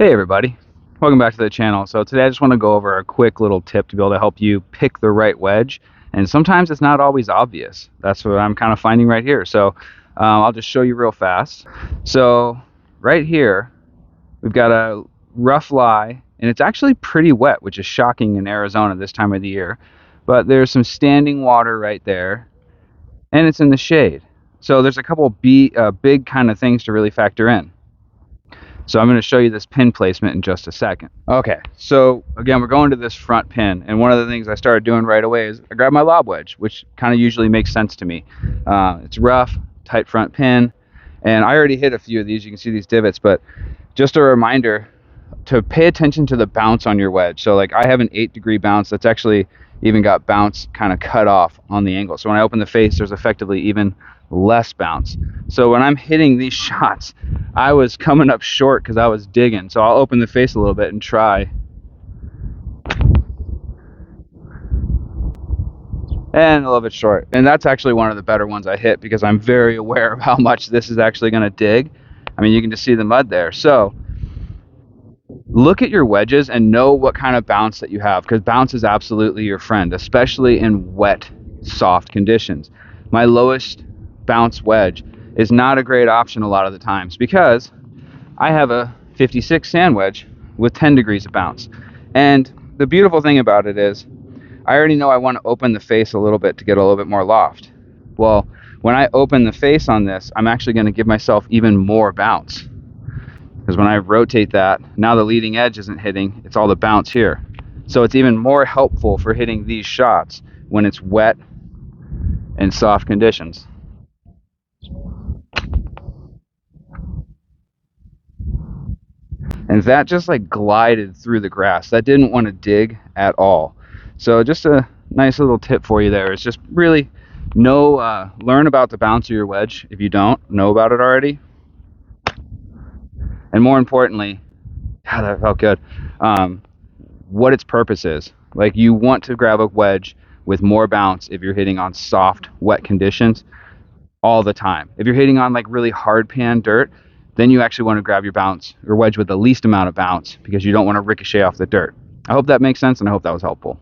Hey everybody, welcome back to the channel. So today I just want to go over a quick little tip to be able to help you pick the right wedge, and sometimes it's not always obvious. That's what I'm kind of finding right here. So I'll just show you real fast. So right here we've got a rough lie, and it's actually pretty wet, which is shocking in Arizona this time of the year, but there's some standing water right there and it's in the shade. So there's a couple big kind of things to really factor in. So I'm going to show you this pin placement in just a second. Okay, so again, we're going to this front pin, and one of the things I started doing right away is I grabbed my lob wedge, which kind of usually makes sense to me. It's rough, tight front pin, and I already hit a few of these. You can see these divots, but just a reminder to pay attention to the bounce on your wedge. So like I have an 8-degree bounce that's actually even got bounce kind of cut off on the angle. So when I open the face, there's effectively even less bounce. So when I'm hitting these shots, I was coming up short because I was digging. So I'll open the face a little bit and try. And a little bit short. And that's actually one of the better ones I hit because I'm very aware of how much this is actually going to dig. I mean, you can just see the mud there. So look at your wedges and know what kind of bounce that you have, because bounce is absolutely your friend, especially in wet, soft conditions. My lowest bounce wedge is not a great option a lot of the times because I have a 56 sand wedge with 10 degrees of bounce. And the beautiful thing about it is I already know I want to open the face a little bit to get a little bit more loft. Well, when I open the face on this, I'm actually going to give myself even more bounce. Because when I rotate that, now the leading edge isn't hitting, it's all the bounce here. So it's even more helpful for hitting these shots when it's wet and soft conditions. And that just like glided through the grass. That didn't want to dig at all. So just a nice little tip for you there is just really learn about the bounce of your wedge if you don't know about it already. And more importantly, God, that felt good, what its purpose is. Like, you want to grab a wedge with more bounce if you're hitting on soft, wet conditions all the time. If you're hitting on like really hard pan dirt, then you actually want to grab your wedge with the least amount of bounce because you don't want to ricochet off the dirt. I hope that makes sense, and I hope that was helpful.